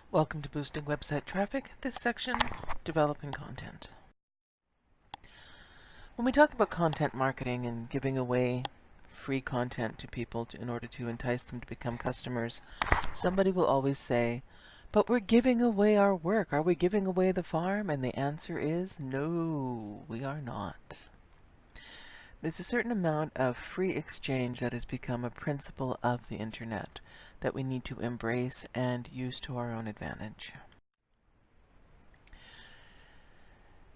Welcome to Boosting Website Traffic. This section, Developing Content. When we talk about content marketing and giving away free content to people in order to entice them to become customers, somebody will always say, but we're giving away our work. Are we giving away the farm? And the answer is no, we are not. There's a certain amount of free exchange that has become a principle of the internet that we need to embrace and use to our own advantage.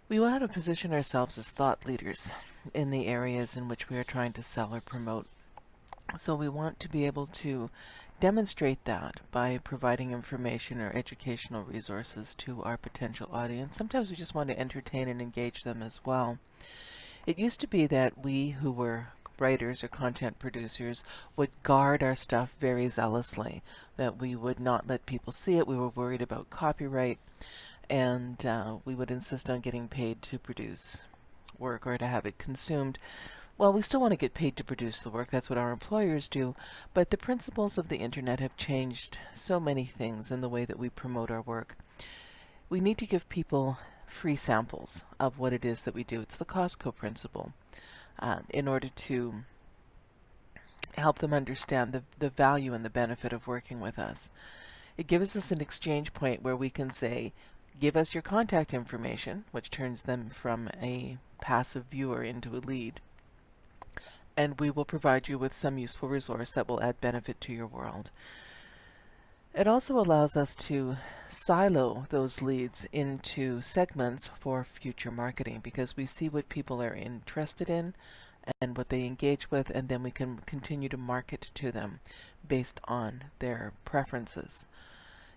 We want to position ourselves as thought leaders in the areas in which we are trying to sell or promote. So we want to be able to demonstrate that by providing information or educational resources to our potential audience. Sometimes we just want to entertain and engage them as well. It used to be that we who were writers or content producers would guard our stuff very zealously, that we would not let people see it. We were worried about copyright, and we would insist on getting paid to produce work or to have it consumed. Well, we still want to get paid to produce the work. That's what our employers do. But the principles of the internet have changed so many things in the way that we promote our work. We need to give people free samples of what it is that we do. It's the Costco principle, in order to help them understand the value and the benefit of working with us. It gives us an exchange point where we can say, give us your contact information, which turns them from a passive viewer into a lead, and we will provide you with some useful resource that will add benefit to your world. It also allows us to silo those leads into segments for future marketing, because we see what people are interested in and what they engage with, and then we can continue to market to them based on their preferences.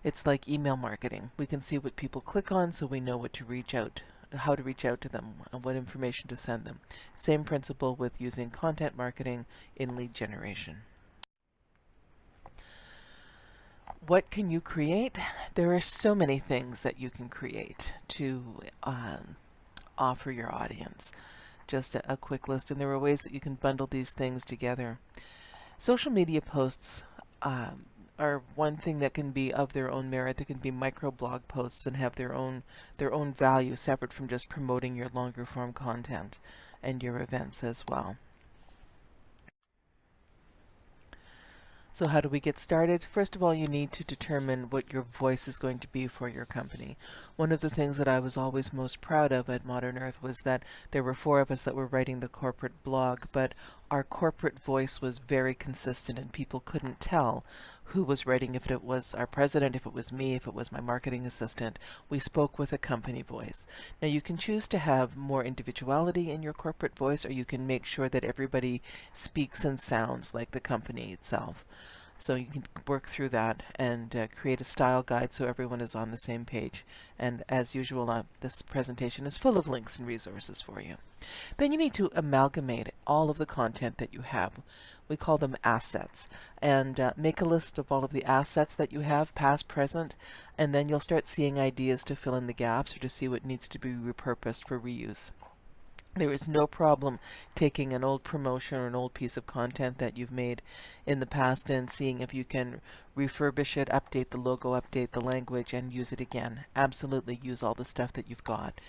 It's like email marketing. We can see what people click on, so we know what to reach out, how to reach out to them, and what information to send them. Same principle with using content marketing in lead generation. What can you create? There are so many things that you can create to offer your audience. Just a quick list, and there are ways that you can bundle these things together. Social media posts are one thing that can be of their own merit. They can be micro blog posts and have their own value, separate from just promoting your longer form content and your events as well. So how do we get started? First of all, you need to determine what your voice is going to be for your company. One of the things that I was always most proud of at Modern Earth was that there were 4 of us that were writing the corporate blog, but our corporate voice was very consistent and people couldn't tell who was writing, if it was our president, if it was me, if it was my marketing assistant. We spoke with a company voice. Now you can choose to have more individuality in your corporate voice, or you can make sure that everybody speaks and sounds like the company itself. So you can work through that and create a style guide so everyone is on the same page. And as usual, this presentation is full of links and resources for you. Then you need to amalgamate all of the content that you have. We call them assets. And make a list of all of the assets that you have, past, present, and then you'll start seeing ideas to fill in the gaps or to see what needs to be repurposed for reuse. There is no problem taking an old promotion or an old piece of content that you've made in the past and seeing if you can refurbish it, update the logo, update the language, and use it again. Absolutely use all the stuff that you've got.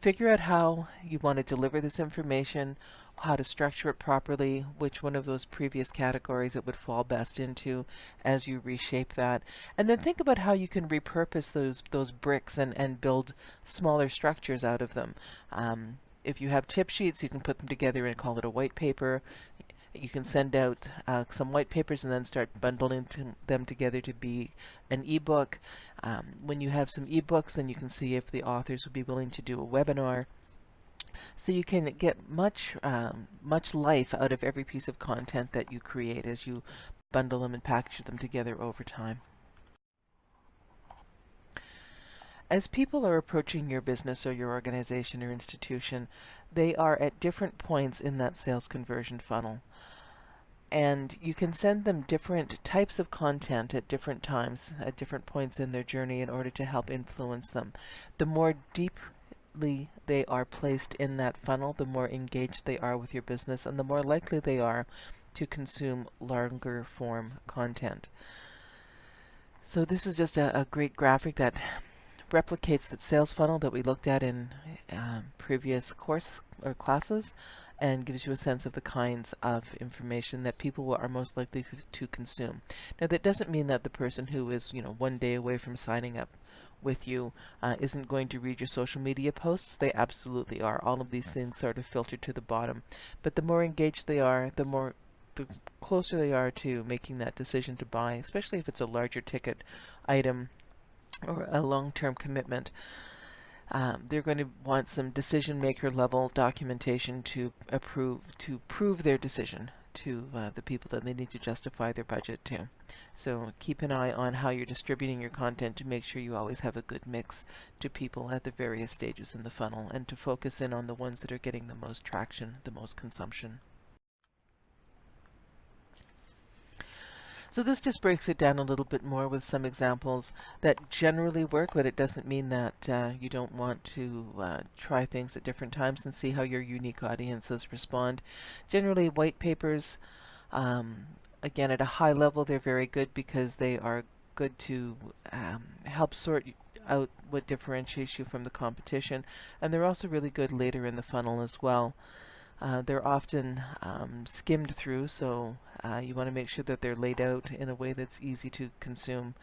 Figure out how you want to deliver this information, how to structure it properly, which one of those previous categories it would fall best into as you reshape that. And then think about how you can repurpose those bricks and build smaller structures out of them. If you have tip sheets, you can put them together and call it a white paper. You can send out some white papers and then start bundling them together to be an ebook. When you have some ebooks, then you can see if the authors would be willing to do a webinar. So you can get much life out of every piece of content that you create as you bundle them and package them together over time. As people are approaching your business or your organization or institution, they are at different points in that sales conversion funnel. And you can send them different types of content at different times, at different points in their journey in order to help influence them. The more deeply they are placed in that funnel, the more engaged they are with your business, and the more likely they are to consume longer form content. So this is just a great graphic that replicates that sales funnel that we looked at in previous course or classes, and gives you a sense of the kinds of information that people are most likely to consume. Now, that doesn't mean that the person who is, one day away from signing up with you isn't going to read your social media posts. They absolutely are. All of these things sort of filter to the bottom. But the more engaged they are, the closer they are to making that decision to buy, especially if it's a larger ticket item or a long-term commitment. They're going to want some decision maker level documentation to prove their decision to the people that they need to justify their budget to. So keep an eye on how you're distributing your content to make sure you always have a good mix to people at the various stages in the funnel, and to focus in on the ones that are getting the most traction, the most consumption. So this just breaks it down a little bit more with some examples that generally work, but it doesn't mean that you don't want to try things at different times and see how your unique audiences respond. Generally, white papers, again, at a high level, they're very good because they are good to help sort out what differentiates you from the competition, and they're also really good later in the funnel as well. They're often skimmed through, so you want to make sure that they're laid out in a way that's easy to consume.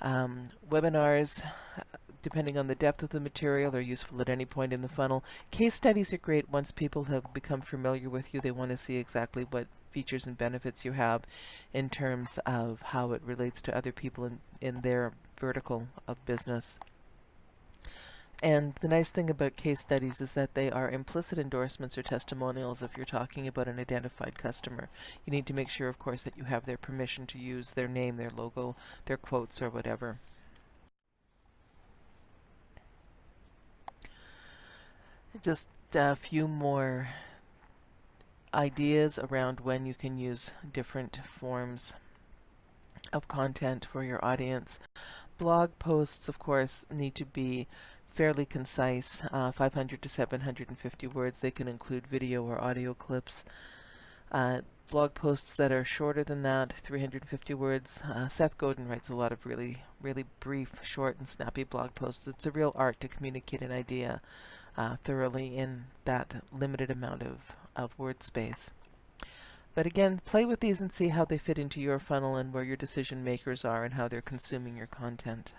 Webinars, depending on the depth of the material, are useful at any point in the funnel. Case studies are great once people have become familiar with you. They want to see exactly what features and benefits you have in terms of how it relates to other people in their vertical of business. And the nice thing about case studies is that they are implicit endorsements or testimonials if you're talking about an identified customer. You need to make sure, of course, that you have their permission to use their name, their logo, their quotes, or whatever. Just a few more ideas around when you can use different forms of content for your audience. Blog posts, of course, need to be fairly concise, 500 to 750 words. They can include video or audio clips. Blog posts that are shorter than that, 350 words. Seth Godin writes a lot of really brief, short, and snappy blog posts. It's a real art to communicate an idea thoroughly in that limited amount of word space. But again, play with these and see how they fit into your funnel and where your decision makers are and how they're consuming your content.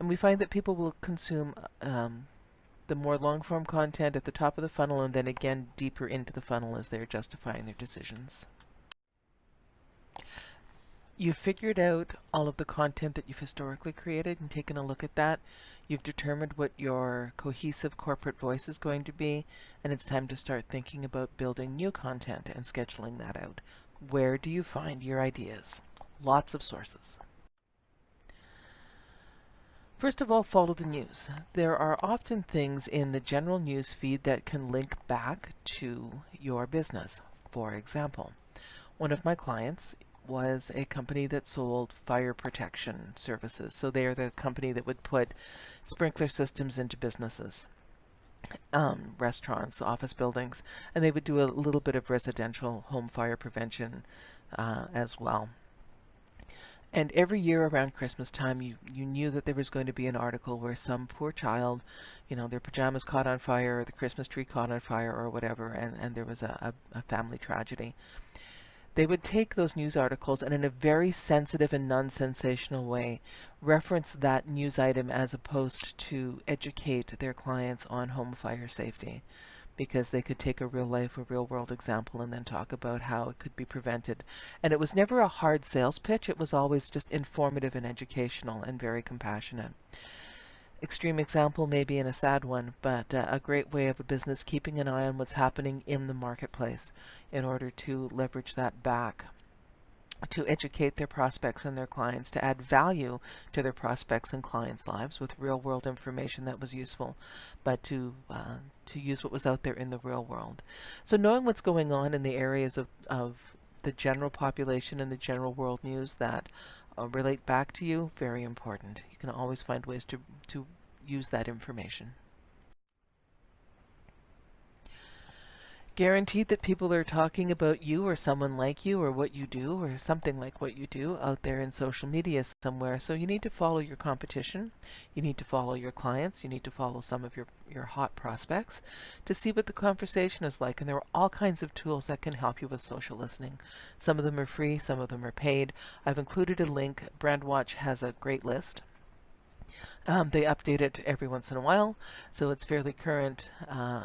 And we find that people will consume the more long-form content at the top of the funnel, and then again deeper into the funnel as they're justifying their decisions. You've figured out all of the content that you've historically created and taken a look at that. You've determined what your cohesive corporate voice is going to be, and it's time to start thinking about building new content and scheduling that out. Where do you find your ideas? Lots of sources. First of all, follow the news. There are often things in the general news feed that can link back to your business. For example, one of my clients was a company that sold fire protection services. So they are the company that would put sprinkler systems into businesses, restaurants, office buildings, and they would do a little bit of residential home fire prevention as well. And every year around Christmas time, you knew that there was going to be an article where some poor child, their pajamas caught on fire, or the Christmas tree caught on fire, or whatever, and there was a family tragedy. They would take those news articles and in a very sensitive and non-sensational way reference that news item as opposed to educate their clients on home fire safety, because they could take a real world example and then talk about how it could be prevented. And it was never a hard sales pitch. It was always just informative and educational and very compassionate. Extreme example, maybe, and a sad one, but a great way of a business keeping an eye on what's happening in the marketplace in order to leverage that back to educate their prospects and their clients, to add value to their prospects and clients' lives with real-world information that was useful, but to use what was out there in the real world. So knowing what's going on in the areas of the general population and the general world news that relate back to you, very important. You can always find ways to use that information. Guaranteed that people are talking about you or someone like you or what you do or something like what you do out there in social media somewhere. So you need to follow your competition. You need to follow your clients. You need to follow some of your hot prospects to see what the conversation is like. And there are all kinds of tools that can help you with social listening. Some of them are free, some of them are paid. I've included a link. Brandwatch has a great list. They update it every once in a while, so it's fairly current.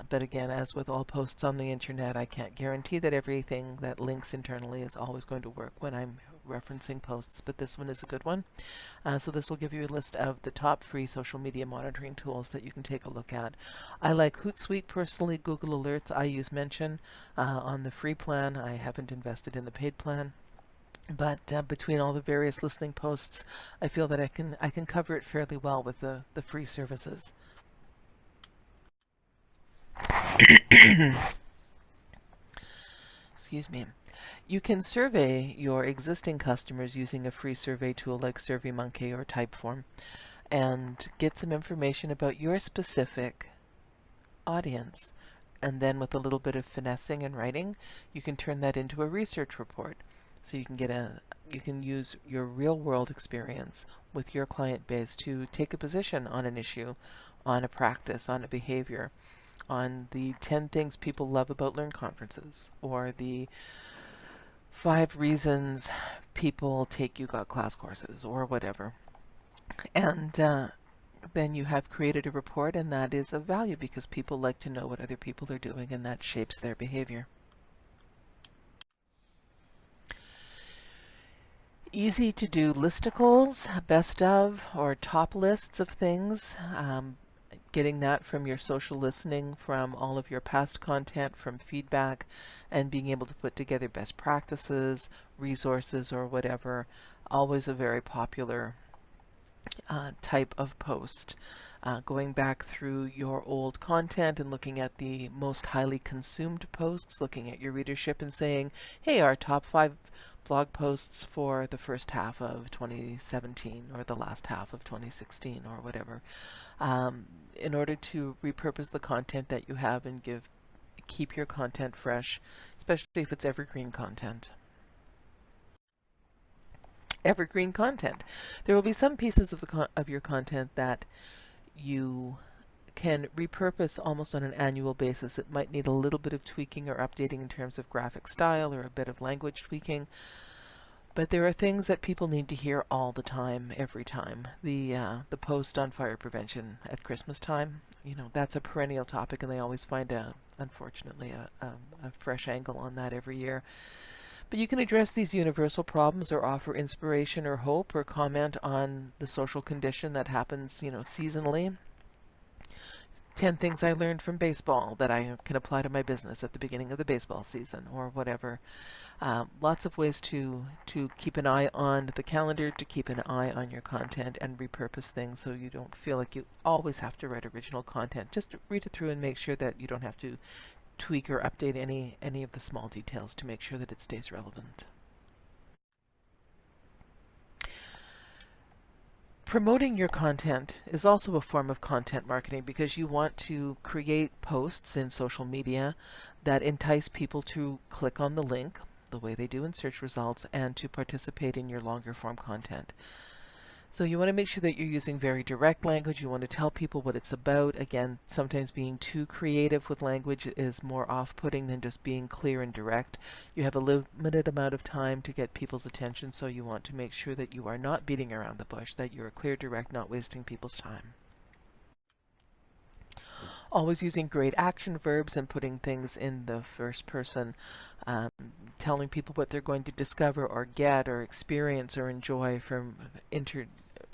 But again, as with all posts on the internet, I can't guarantee that everything that links internally is always going to work when I'm referencing posts, but this one is a good one. So this will give you a list of the top free social media monitoring tools that you can take a look at. I like Hootsuite personally. Google Alerts, I use Mention on the free plan. I haven't invested in the paid plan. But between all the various listening posts, I feel that I can cover it fairly well with the free services. Excuse me. You can survey your existing customers using a free survey tool like SurveyMonkey or Typeform and get some information about your specific audience. And then with a little bit of finessing and writing, you can turn that into a research report. So you can use your real world experience with your client base to take a position on an issue, on a practice, on a behavior, on the 10 things people love about Learn conferences, or the 5 reasons people take You Got Class courses, or whatever. And then you have created a report, and that is of value because people like to know what other people are doing, and that shapes their behavior. Easy to do listicles, best of, or top lists of things. Getting that from your social listening, from all of your past content, from feedback, and being able to put together best practices, resources, or whatever. Always a very popular type of post. Going back through your old content and looking at the most highly consumed posts, looking at your readership and saying, hey, our top 5 blog posts for the first half of 2017 or the last half of 2016 or whatever, in order to repurpose the content that you have and keep your content fresh, especially if it's evergreen content. Evergreen content. There will be some pieces of your content that you can repurpose almost on an annual basis. It might need a little bit of tweaking or updating in terms of graphic style or a bit of language tweaking. But there are things that people need to hear all the time, every time. The post on fire prevention at Christmas time, that's a perennial topic, and they always find unfortunately, a fresh angle on that every year. But you can address these universal problems or offer inspiration or hope or comment on the social condition that happens, seasonally. 10 things I learned from baseball that I can apply to my business at the beginning of the baseball season or whatever. Lots of ways to keep an eye on the calendar, to keep an eye on your content and repurpose things so you don't feel like you always have to write original content. Just read it through and make sure that you don't have to tweak or update any of the small details to make sure that it stays relevant. Promoting your content is also a form of content marketing because you want to create posts in social media that entice people to click on the link, the way they do in search results, and to participate in your longer form content. So you want to make sure that you're using very direct language. You want to tell people what it's about. Again, sometimes being too creative with language is more off-putting than just being clear and direct. You have a limited amount of time to get people's attention, so you want to make sure that you are not beating around the bush, that you're clear, direct, not wasting people's time. Always using great action verbs and putting things in the first person, telling people what they're going to discover or get or experience or enjoy from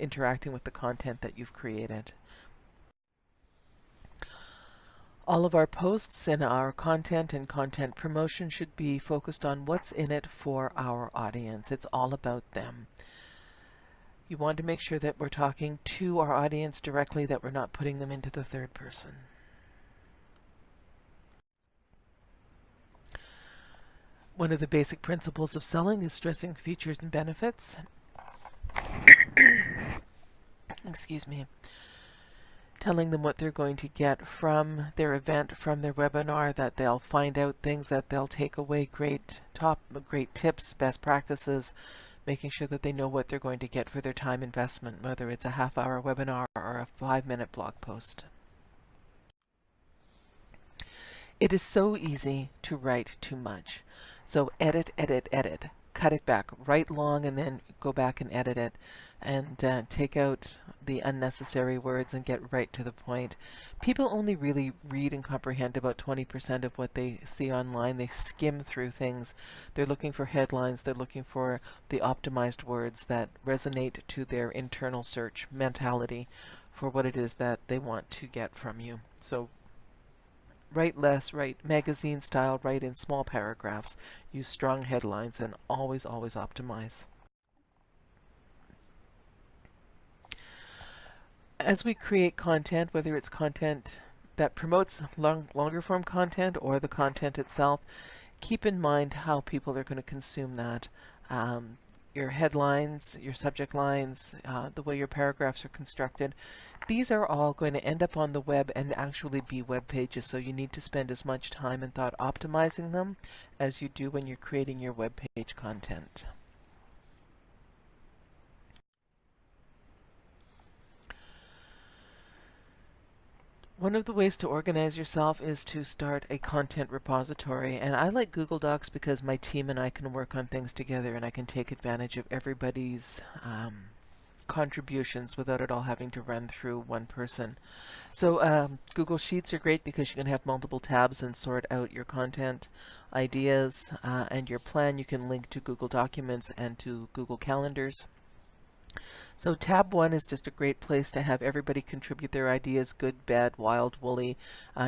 interacting with the content that you've created. All of our posts and our content and content promotion should be focused on what's in it for our audience. It's all about them. You want to make sure that we're talking to our audience directly, that we're not putting them into the third person. One of the basic principles of selling is stressing features and benefits. Excuse me. telling them what they're going to get from their event, from their webinar, that they'll find out things that they'll take away, great tips, best practices, making sure that they know what they're going to get for their time investment, whether it's a half-hour webinar or a 5-minute blog post. It is so easy to write too much. So edit, edit, edit. Cut it back. Write long and then go back and edit it. And take out the unnecessary words and get right to the point. People only really read and comprehend about 20% of what they see online. They skim through things. They're looking for headlines. They're looking for the optimized words that resonate to their internal search mentality for what it is that they want to get from you. So write less, write magazine style, write in small paragraphs, use strong headlines, and always, always optimize. As we create content, whether it's content that promotes longer form content or the content itself, keep in mind how people are going to consume that. Your headlines, your subject lines, the way your paragraphs are constructed. These are all going to end up on the web and actually be web pages, so you need to spend as much time and thought optimizing them as you do when you're creating your web page content. One of the ways to organize yourself is to start a content repository, and I like Google Docs because my team and I can work on things together and I can take advantage of everybody's contributions without it all having to run through one person. So Google Sheets are great because you can have multiple tabs and sort out your content ideas and your plan. You can link to Google Documents and to Google Calendars. So tab 1 is just a great place to have everybody contribute their ideas, good, bad, wild, woolly.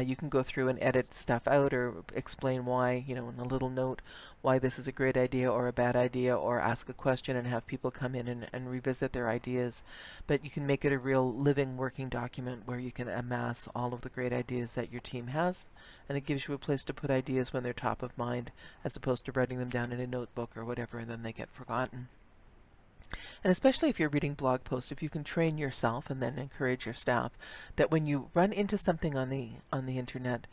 You can go through and edit stuff out or explain why, in a little note, why this is a great idea or a bad idea, or ask a question and have people come in and revisit their ideas. But you can make it a real living, working document where you can amass all of the great ideas that your team has, and it gives you a place to put ideas when they're top of mind, as opposed to writing them down in a notebook or whatever and then they get forgotten. And especially if you're reading blog posts, if you can train yourself and then encourage your staff that when you run into something on the internet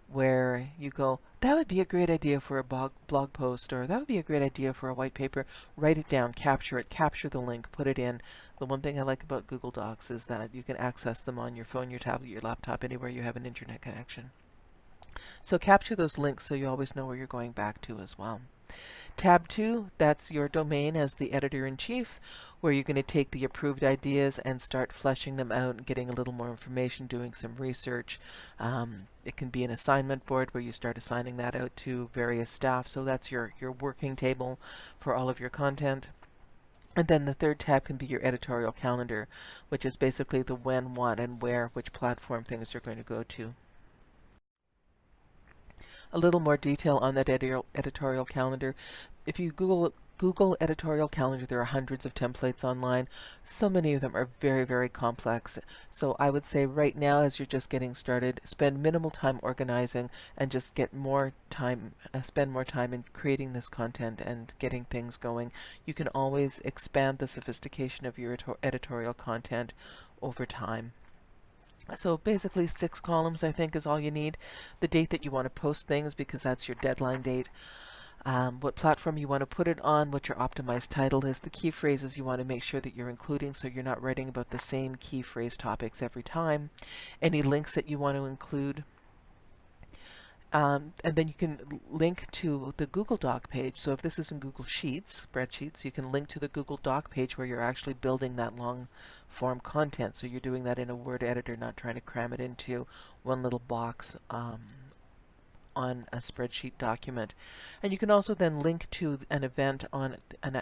where you go, that would be a great idea for a blog post, or that would be a great idea for a white paper, write it down, capture it, capture the link, put it in. The one thing I like about Google Docs is that you can access them on your phone, your tablet, your laptop, anywhere you have an internet connection. So capture those links so you always know where you're going back to as well. Tab 2, that's your domain as the editor-in-chief, where you're going to take the approved ideas and start fleshing them out and getting a little more information, doing some research. It can be an assignment board where you start assigning that out to various staff. So that's your working table for all of your content. And then the third tab can be your editorial calendar, which is basically the when, what, and where, which platform things are going to go to. A little more detail on that editorial calendar. If you Google editorial calendar, there are hundreds of templates online. So many of them are very, very complex. So I would say right now, as you're just getting started, spend minimal time organizing and just get more time, spend more time in creating this content and getting things going. You can always expand the sophistication of your editorial content over time. So basically 6 columns, I think, is all you need. The date that you want to post things, because that's your deadline date. What platform you want to put it on, what your optimized title is, the key phrases you want to make sure that you're including so you're not writing about the same key phrase topics every time. Any links that you want to include. And then you can link to the Google Doc page. So if this is in Google Sheets, spreadsheets, you can link to the Google Doc page where you're actually building that long form content. So you're doing that in a Word editor, not trying to cram it into one little box on a spreadsheet document. And you can also then link to an event on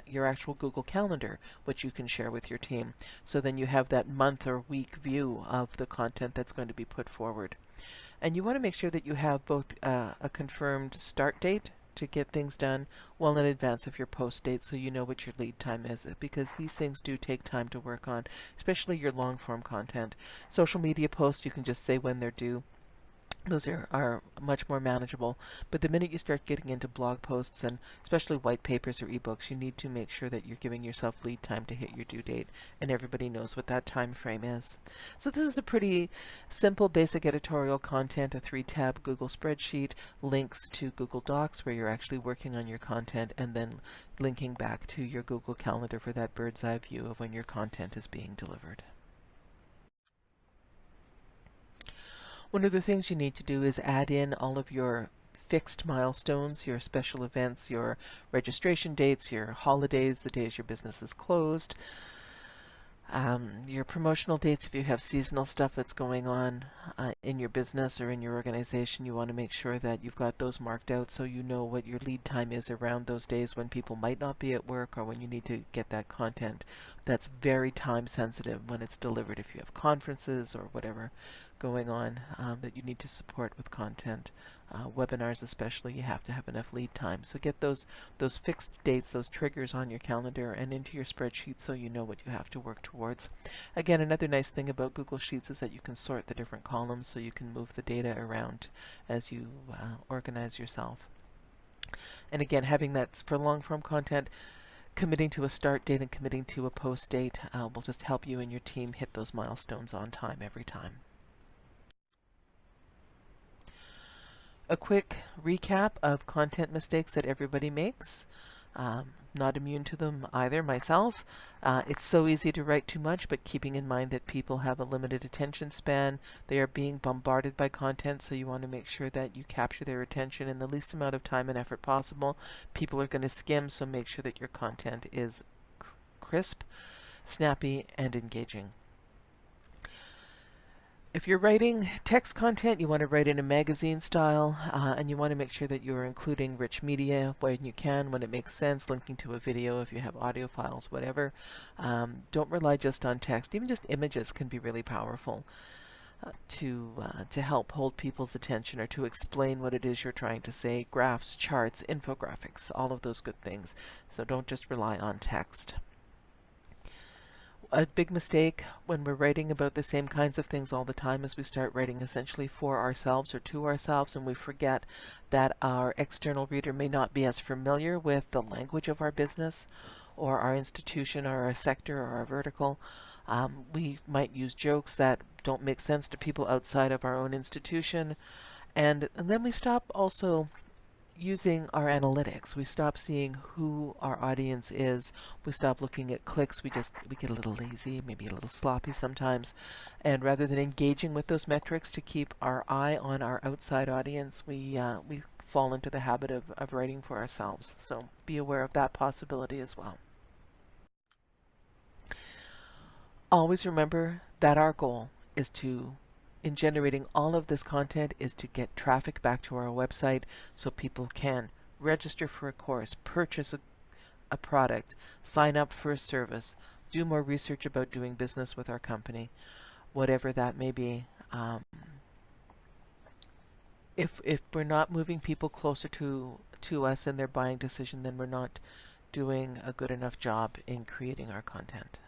your actual Google Calendar, which you can share with your team. So then you have that month or week view of the content that's going to be put forward. And you want to make sure that you have both a confirmed start date to get things done well in advance of your post date, so you know what your lead time is, because these things do take time to work on, especially your long form content. Social media posts, you can just say when they're due. Those are much more manageable. But the minute you start getting into blog posts and especially white papers or ebooks, you need to make sure that you're giving yourself lead time to hit your due date, and everybody knows what that time frame is. So this is a pretty simple, basic editorial content, a 3-tab Google spreadsheet, links to Google Docs where you're actually working on your content, and then linking back to your Google Calendar for that bird's eye view of when your content is being delivered. One of the things you need to do is add in all of your fixed milestones, your special events, your registration dates, your holidays, the days your business is closed, your promotional dates. If you have seasonal stuff that's going on in your business or in your organization, you want to make sure that you've got those marked out so you know what your lead time is around those days when people might not be at work or when you need to get that content. That's very time sensitive when it's delivered. If you have conferences or whatever going on that you need to support with content, webinars especially, you have to have enough lead time. So get those fixed dates, those triggers on your calendar and into your spreadsheet so you know what you have to work towards. Again, another nice thing about Google Sheets is that you can sort the different columns so you can move the data around as you organize yourself. And again, having that for long form content, committing to a start date and committing to a post date will just help you and your team hit those milestones on time every time. A quick recap of content mistakes that everybody makes. Not immune to them either, myself. It's so easy to write too much, but keeping in mind that people have a limited attention span. They are being bombarded by content, so you want to make sure that you capture their attention in the least amount of time and effort possible. People are going to skim, so make sure that your content is crisp, snappy, and engaging. If you're writing text content, you want to write in a magazine style, and you want to make sure that you're including rich media when you can, when it makes sense, linking to a video if you have audio files, whatever. Don't rely just on text. Even just images can be really powerful to help hold people's attention or to explain what it is you're trying to say. Graphs, charts, infographics, all of those good things. So don't just rely on text. A big mistake when we're writing about the same kinds of things all the time is we start writing essentially for ourselves or to ourselves, and we forget that our external reader may not be as familiar with the language of our business or our institution or our sector or our vertical. We might use jokes that don't make sense to people outside of our own institution, and then we stop also using our analytics. We stop seeing who our audience is. We stop looking at clicks. We get a little lazy, maybe a little sloppy sometimes. And rather than engaging with those metrics to keep our eye on our outside audience, we fall into the habit of writing for ourselves. So be aware of that possibility as well. Always remember that our goal is in generating all of this content is to get traffic back to our website so people can register for a course, purchase a product, sign up for a service, do more research about doing business with our company, whatever that may be. If we're not moving people closer to us in their buying decision, then we're not doing a good enough job in creating our content.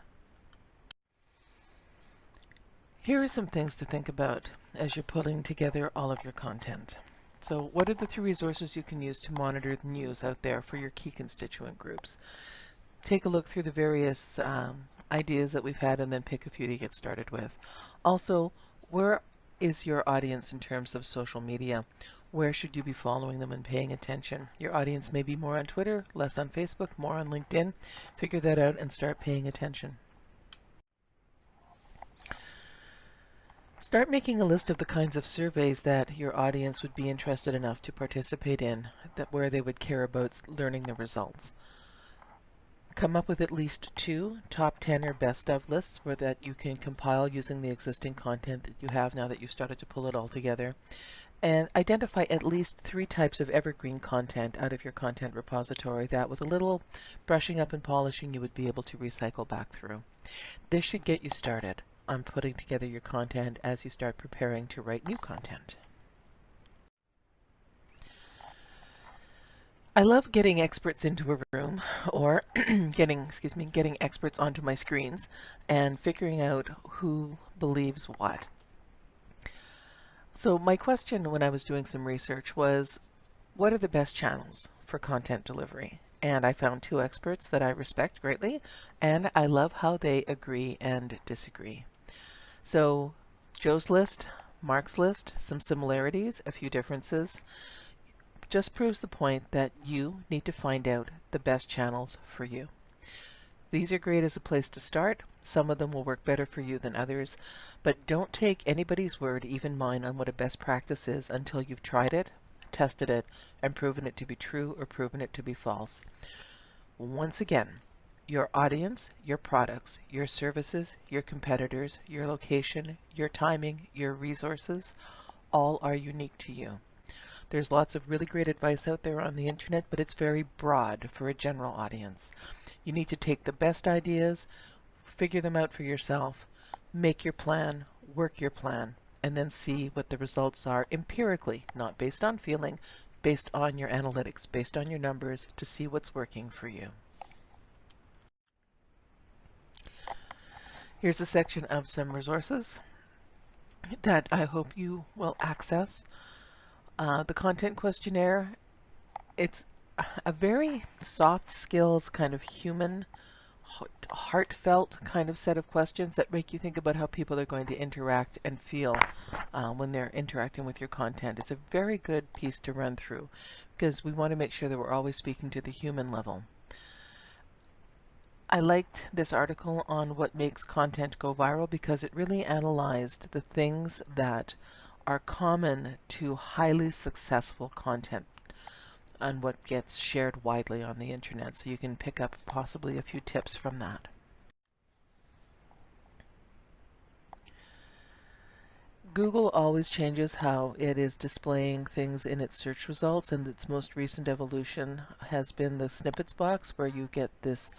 Here are some things to think about as you're pulling together all of your content. So what are the 3 resources you can use to monitor the news out there for your key constituent groups? Take a look through the various ideas that we've had and then pick a few to get started with. Also, where is your audience in terms of social media? Where should you be following them and paying attention? Your audience may be more on Twitter, less on Facebook, more on LinkedIn. Figure that out and start paying attention. Start making a list of the kinds of surveys that your audience would be interested enough to participate in, where they would care about learning the results. Come up with at least 2 top 10 or best of lists where that you can compile using the existing content that you have now that you've started to pull it all together. And identify at least 3 types of evergreen content out of your content repository that with a little brushing up and polishing you would be able to recycle back through. This should get you started on putting together your content as you start preparing to write new content. I love getting experts into a room or getting experts onto my screens and figuring out who believes what. So my question when I was doing some research was, what are the best channels for content delivery? And I found two experts that I respect greatly, and I love how they agree and disagree. So Joe's list, Mark's list, some similarities, a few differences, just proves the point that you need to find out the best channels for you. These are great as a place to start. Some of them will work better for you than others, but don't take anybody's word, even mine, on what a best practice is until you've tried it, tested it, and proven it to be true or proven it to be false. Once again, your audience, your products, your services, your competitors, your location, your timing, your resources, all are unique to you. There's lots of really great advice out there on the internet, but it's very broad for a general audience. You need to take the best ideas, figure them out for yourself, make your plan, work your plan, and then see what the results are empirically, not based on feeling, based on your analytics, based on your numbers, to see what's working for you. Here's a section of some resources that I hope you will access. The content questionnaire, it's a very soft skills, kind of human, heartfelt kind of set of questions that make you think about how people are going to interact and feel when they're interacting with your content. It's a very good piece to run through because we want to make sure that we're always speaking to the human level. I liked this article on what makes content go viral because it really analyzed the things that are common to highly successful content and what gets shared widely on the internet, so you can pick up possibly a few tips from that. Google always changes how it is displaying things in its search results, and its most recent evolution has been the snippets box, where you get this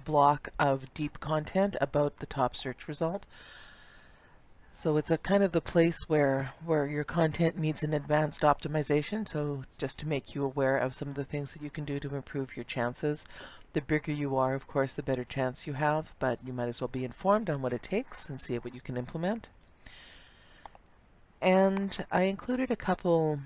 block of deep content about the top search result. So it's a kind of the place where your content needs an advanced optimization. So just to make you aware of some of the things that you can do to improve your chances. The bigger you are, of course, the better chance you have, but you might as well be informed on what it takes and see what you can implement. And I included a couple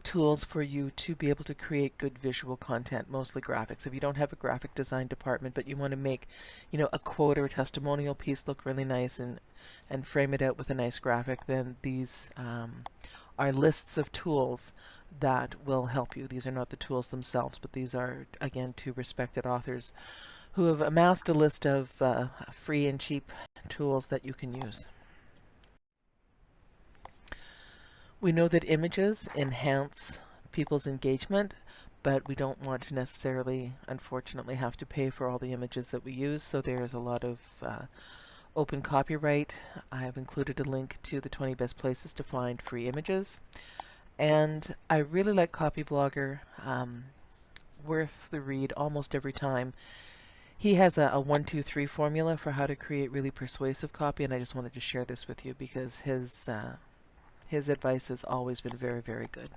tools for you to be able to create good visual content, mostly graphics. If you don't have a graphic design department, but you want to make, a quote or a testimonial piece look really nice and frame it out with a nice graphic, then these are lists of tools that will help you. These are not the tools themselves, but these are, again, two respected authors who have amassed a list of free and cheap tools that you can use. We know that images enhance people's engagement, but we don't want to necessarily, unfortunately, have to pay for all the images that we use, so there's a lot of open copyright. I have included a link to the 20 best places to find free images. And I really like Copyblogger, worth the read almost every time. He has a 1-2-3 formula for how to create really persuasive copy, and I just wanted to share this with you because his advice has always been very, very good.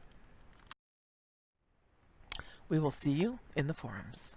We will see you in the forums.